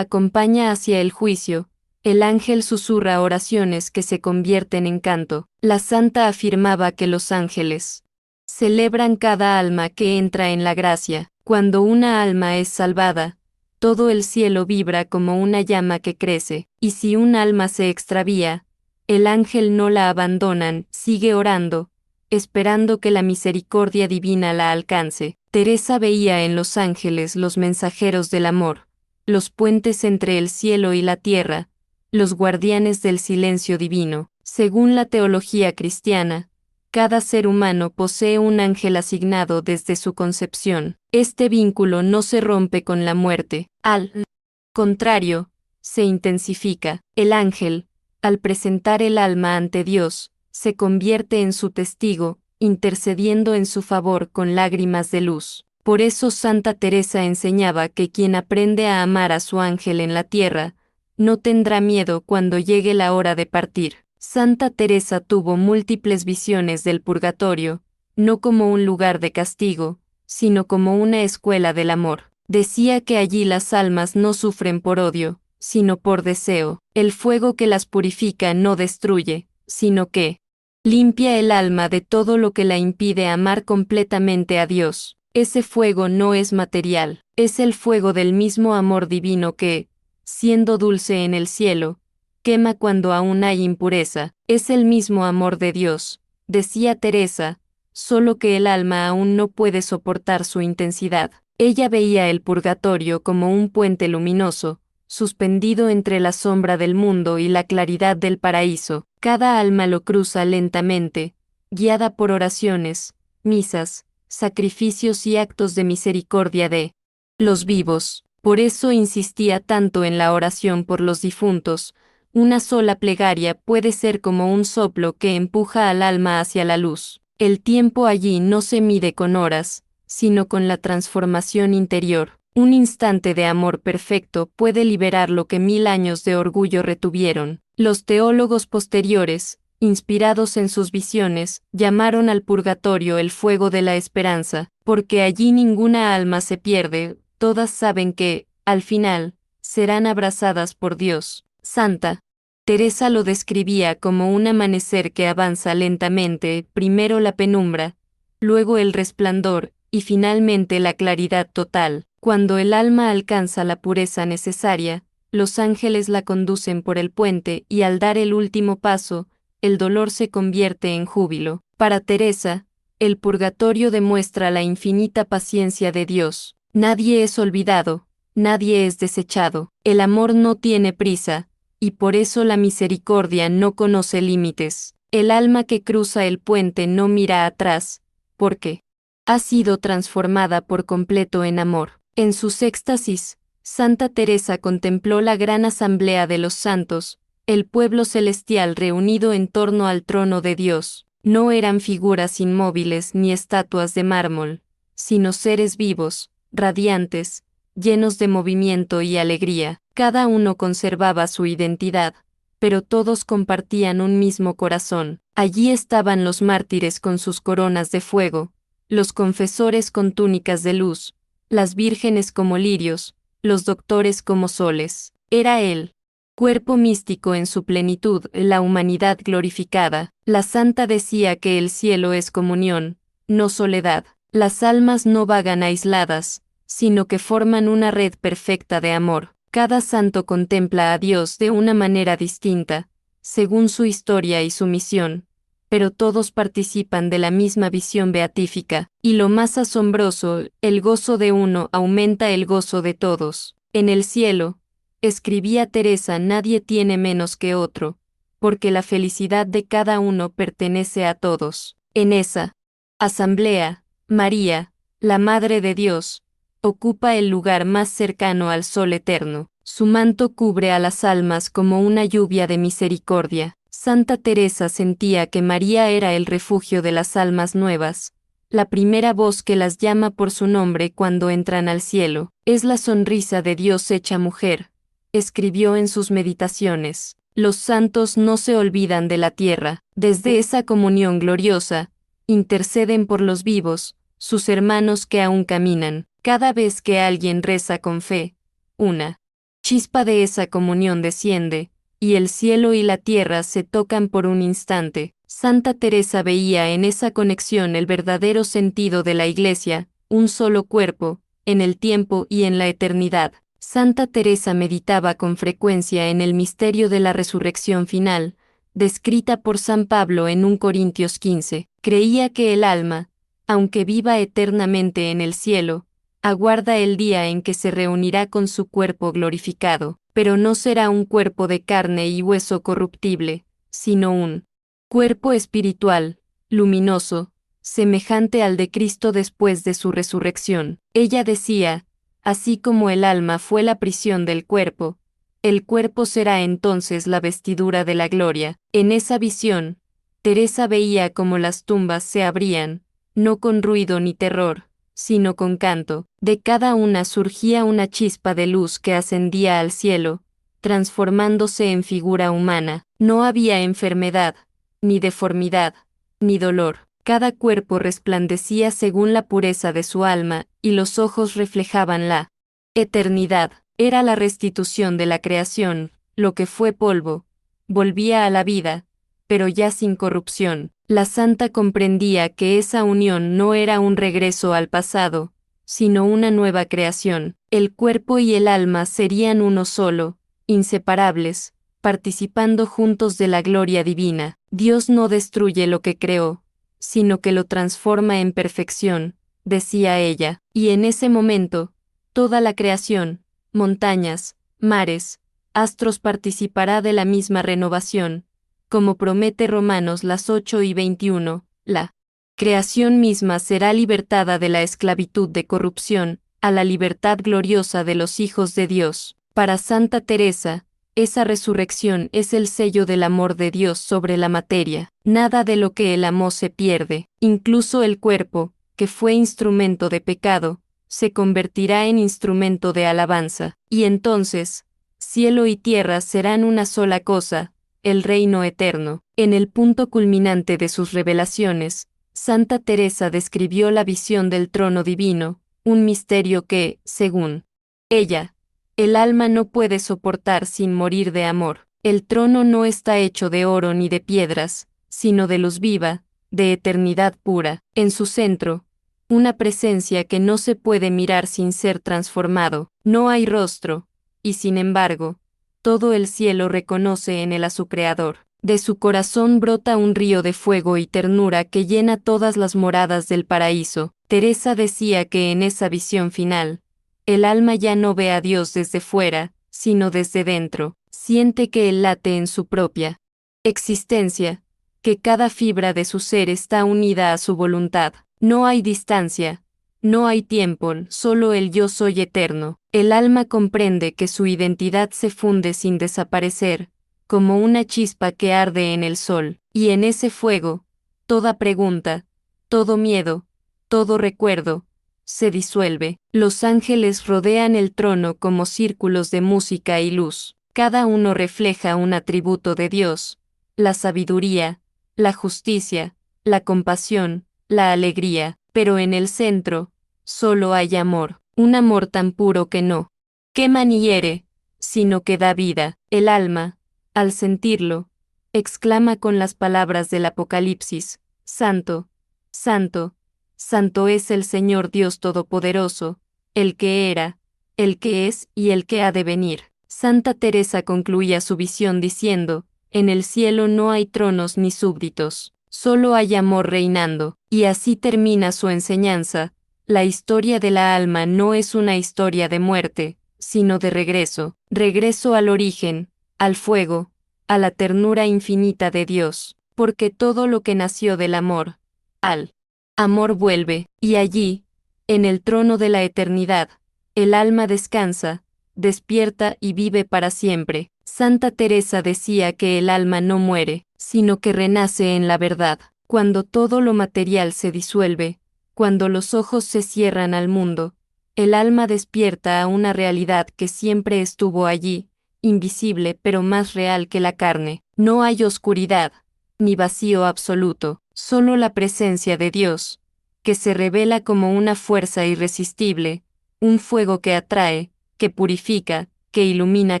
acompaña hacia el juicio, el ángel susurra oraciones que se convierten en canto. La santa afirmaba que los ángeles celebran cada alma que entra en la gracia. Cuando una alma es salvada, todo el cielo vibra como una llama que crece, y si un alma se extravía, el ángel no la abandonan, sigue orando, esperando que la misericordia divina la alcance. Teresa veía en los ángeles los mensajeros del amor, los puentes entre el cielo y la tierra, los guardianes del silencio divino. Según la teología cristiana, cada ser humano posee un ángel asignado desde su concepción. Este vínculo no se rompe con la muerte, al contrario, se intensifica. El ángel, al presentar el alma ante Dios, se convierte en su testigo, intercediendo en su favor con lágrimas de luz. Por eso Santa Teresa enseñaba que quien aprende a amar a su ángel en la tierra, no tendrá miedo cuando llegue la hora de partir. Santa Teresa tuvo múltiples visiones del purgatorio, no como un lugar de castigo, sino como una escuela del amor. Decía que allí las almas no sufren por odio, sino por deseo. El fuego que las purifica no destruye, sino que limpia el alma de todo lo que la impide amar completamente a Dios. Ese fuego no es material, es el fuego del mismo amor divino que, siendo dulce en el cielo, quema cuando aún hay impureza. Es el mismo amor de Dios, decía Teresa, solo que el alma aún no puede soportar su intensidad. Ella veía el purgatorio como un puente luminoso, suspendido entre la sombra del mundo y la claridad del paraíso. Cada alma lo cruza lentamente, guiada por oraciones, misas, sacrificios y actos de misericordia de los vivos. Por eso insistía tanto en la oración por los difuntos. Una sola plegaria puede ser como un soplo que empuja al alma hacia la luz. El tiempo allí no se mide con horas, sino con la transformación interior. Un instante de amor perfecto puede liberar lo que 1000 años de orgullo retuvieron. Los teólogos posteriores, inspirados en sus visiones, llamaron al purgatorio el fuego de la esperanza, porque allí ninguna alma se pierde, todas saben que, al final, serán abrazadas por Dios. Santa Teresa lo describía como un amanecer que avanza lentamente, primero la penumbra, luego el resplandor, y finalmente la claridad total. Cuando el alma alcanza la pureza necesaria, los ángeles la conducen por el puente y al dar el último paso, el dolor se convierte en júbilo. Para Teresa, el purgatorio demuestra la infinita paciencia de Dios. Nadie es olvidado, nadie es desechado. El amor no tiene prisa, y por eso la misericordia no conoce límites. El alma que cruza el puente no mira atrás, porque ha sido transformada por completo en amor. En sus éxtasis, Santa Teresa contempló la gran asamblea de los santos, el pueblo celestial reunido en torno al trono de Dios. No eran figuras inmóviles ni estatuas de mármol, sino seres vivos, radiantes, llenos de movimiento y alegría. Cada uno conservaba su identidad, pero todos compartían un mismo corazón. Allí estaban los mártires con sus coronas de fuego, los confesores con túnicas de luz, las vírgenes como lirios, los doctores como soles. Era el cuerpo místico en su plenitud, la humanidad glorificada. La santa decía que el cielo es comunión, no soledad. Las almas no vagan aisladas, sino que forman una red perfecta de amor. Cada santo contempla a Dios de una manera distinta, según su historia y su misión, pero todos participan de la misma visión beatífica, y lo más asombroso, el gozo de uno aumenta el gozo de todos. En el cielo, escribía Teresa, nadie tiene menos que otro, porque la felicidad de cada uno pertenece a todos. En esa asamblea, María, la Madre de Dios, ocupa el lugar más cercano al sol eterno. Su manto cubre a las almas como una lluvia de misericordia. Santa Teresa sentía que María era el refugio de las almas nuevas, la primera voz que las llama por su nombre cuando entran al cielo. Es la sonrisa de Dios hecha mujer, escribió en sus meditaciones. Los santos no se olvidan de la tierra. Desde esa comunión gloriosa, interceden por los vivos, sus hermanos que aún caminan. Cada vez que alguien reza con fe, una chispa de esa comunión desciende, y el cielo y la tierra se tocan por un instante. Santa Teresa veía en esa conexión el verdadero sentido de la Iglesia, un solo cuerpo, en el tiempo y en la eternidad. Santa Teresa meditaba con frecuencia en el misterio de la resurrección final, descrita por San Pablo en 1 Corintios 15. Creía que el alma, aunque viva eternamente en el cielo, aguarda el día en que se reunirá con su cuerpo glorificado, pero no será un cuerpo de carne y hueso corruptible, sino un cuerpo espiritual, luminoso, semejante al de Cristo después de su resurrección. Ella decía, así como el alma fue la prisión del cuerpo, el cuerpo será entonces la vestidura de la gloria. En esa visión, Teresa veía cómo las tumbas se abrían, no con ruido ni terror, sino con canto. De cada una surgía una chispa de luz que ascendía al cielo, transformándose en figura humana. No había enfermedad, ni deformidad, ni dolor. Cada cuerpo resplandecía según la pureza de su alma, y los ojos reflejaban la eternidad. Era la restitución de la creación, lo que fue polvo, volvía a la vida, pero ya sin corrupción. La santa comprendía que esa unión no era un regreso al pasado, sino una nueva creación. El cuerpo y el alma serían uno solo, inseparables, participando juntos de la gloria divina. Dios no destruye lo que creó, sino que lo transforma en perfección, decía ella, y en ese momento, toda la creación, montañas, mares, astros participará de la misma renovación, como promete Romanos las 8:21, la creación misma será libertada de la esclavitud de corrupción, a la libertad gloriosa de los hijos de Dios. Para Santa Teresa, esa resurrección es el sello del amor de Dios sobre la materia. Nada de lo que Él amó se pierde, incluso el cuerpo, que fue instrumento de pecado, se convertirá en instrumento de alabanza, y entonces, cielo y tierra serán una sola cosa, el reino eterno. En el punto culminante de sus revelaciones, Santa Teresa describió la visión del trono divino, un misterio que, según ella, el alma no puede soportar sin morir de amor. El trono no está hecho de oro ni de piedras, sino de luz viva, de eternidad pura. En su centro, una presencia que no se puede mirar sin ser transformado. No hay rostro, y sin embargo, todo el cielo reconoce en él a su Creador. De su corazón brota un río de fuego y ternura que llena todas las moradas del paraíso. Teresa decía que en esa visión final, el alma ya no ve a Dios desde fuera, sino desde dentro. Siente que Él late en su propia existencia, que cada fibra de su ser está unida a su voluntad. No hay distancia, no hay tiempo, solo el yo soy eterno. El alma comprende que su identidad se funde sin desaparecer, como una chispa que arde en el sol, y en ese fuego, toda pregunta, todo miedo, todo recuerdo, se disuelve. Los ángeles rodean el trono como círculos de música y luz. Cada uno refleja un atributo de Dios, la sabiduría, la justicia, la compasión, la alegría, pero en el centro, solo hay amor, un amor tan puro que no quema ni hiere, sino que da vida. El alma, al sentirlo, exclama con las palabras del Apocalipsis, Santo, Santo, Santo es el Señor Dios Todopoderoso, el que era, el que es y el que ha de venir. Santa Teresa concluía su visión diciendo, en el cielo no hay tronos ni súbditos, solo hay amor reinando, y así termina su enseñanza. La historia de la alma no es una historia de muerte, sino de regreso, regreso al origen, al fuego, a la ternura infinita de Dios, porque todo lo que nació del amor, al amor vuelve, y allí, en el trono de la eternidad, el alma descansa, despierta y vive para siempre. Santa Teresa decía que el alma no muere, sino que renace en la verdad. Cuando todo lo material se disuelve, cuando los ojos se cierran al mundo, el alma despierta a una realidad que siempre estuvo allí, invisible pero más real que la carne. No hay oscuridad, ni vacío absoluto, solo la presencia de Dios, que se revela como una fuerza irresistible, un fuego que atrae, que purifica, que ilumina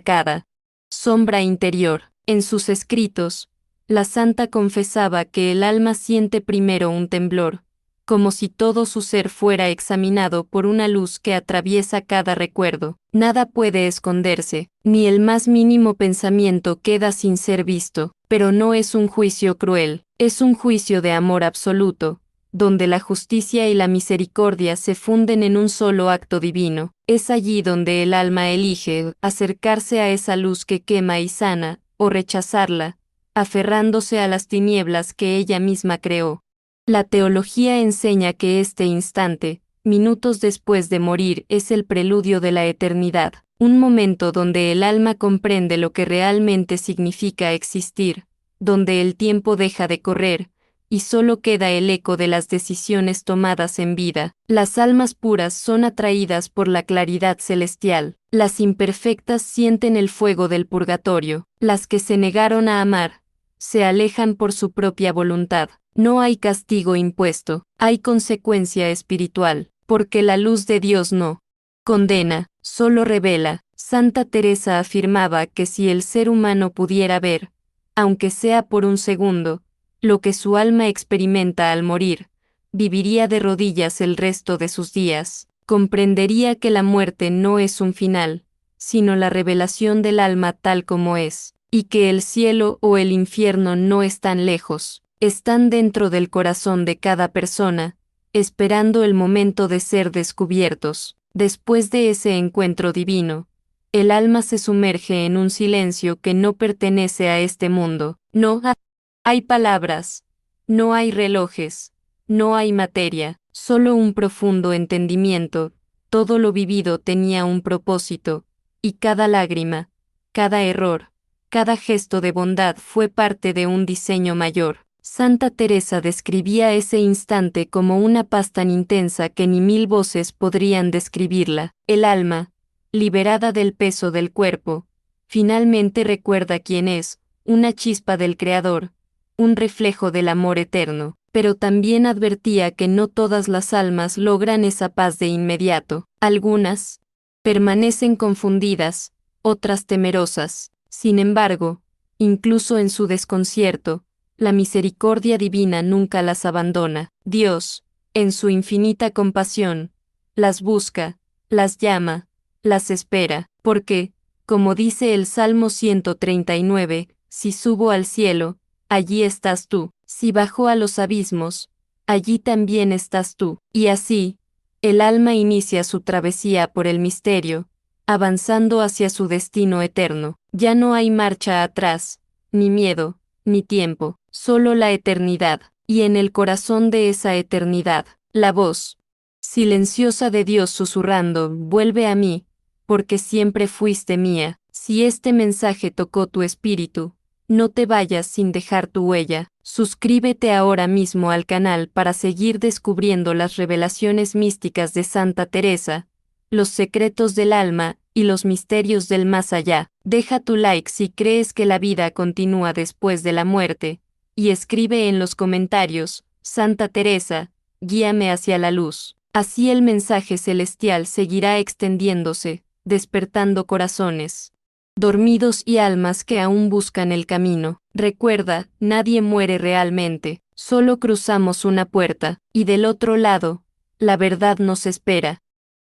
cada sombra interior. En sus escritos, la santa confesaba que el alma siente primero un temblor, como si todo su ser fuera examinado por una luz que atraviesa cada recuerdo. Nada puede esconderse, ni el más mínimo pensamiento queda sin ser visto, pero no es un juicio cruel, es un juicio de amor absoluto, donde la justicia y la misericordia se funden en un solo acto divino. Es allí donde el alma elige acercarse a esa luz que quema y sana, o rechazarla, aferrándose a las tinieblas que ella misma creó. La teología enseña que este instante, minutos después de morir, es el preludio de la eternidad, un momento donde el alma comprende lo que realmente significa existir, donde el tiempo deja de correr, y solo queda el eco de las decisiones tomadas en vida. Las almas puras son atraídas por la claridad celestial, las imperfectas sienten el fuego del purgatorio, las que se negaron a amar, se alejan por su propia voluntad. No hay castigo impuesto, hay consecuencia espiritual, porque la luz de Dios no condena, solo revela. Santa Teresa afirmaba que si el ser humano pudiera ver, aunque sea por un segundo, lo que su alma experimenta al morir, viviría de rodillas el resto de sus días, comprendería que la muerte no es un final, sino la revelación del alma tal como es, y que el cielo o el infierno no están lejos, están dentro del corazón de cada persona, esperando el momento de ser descubiertos. Después de ese encuentro divino, el alma se sumerge en un silencio que no pertenece a este mundo. No hay palabras, no hay relojes, no hay materia, solo un profundo entendimiento. Todo lo vivido tenía un propósito, y cada lágrima, cada error, cada gesto de bondad fue parte de un diseño mayor. Santa Teresa describía ese instante como una paz tan intensa que ni 1000 voces podrían describirla. El alma, liberada del peso del cuerpo, finalmente recuerda quién es, una chispa del Creador, un reflejo del amor eterno, pero también advertía que no todas las almas logran esa paz de inmediato. Algunas permanecen confundidas, otras temerosas. Sin embargo, incluso en su desconcierto, la misericordia divina nunca las abandona. Dios, en su infinita compasión, las busca, las llama, las espera, porque, como dice el Salmo 139, si subo al cielo, allí estás tú, si bajo a los abismos, allí también estás tú. Y así, el alma inicia su travesía por el misterio, avanzando hacia su destino eterno. Ya no hay marcha atrás, ni miedo, ni tiempo, solo la eternidad, y en el corazón de esa eternidad, la voz silenciosa de Dios susurrando, vuelve a mí, porque siempre fuiste mía. Si este mensaje tocó tu espíritu, no te vayas sin dejar tu huella. Suscríbete ahora mismo al canal para seguir descubriendo las revelaciones místicas de Santa Teresa, los secretos del alma y los misterios del más allá. Deja tu like si crees que la vida continúa después de la muerte, y escribe en los comentarios, Santa Teresa, guíame hacia la luz. Así el mensaje celestial seguirá extendiéndose, despertando corazones dormidos y almas que aún buscan el camino. Recuerda, nadie muere realmente, solo cruzamos una puerta, y del otro lado, la verdad nos espera.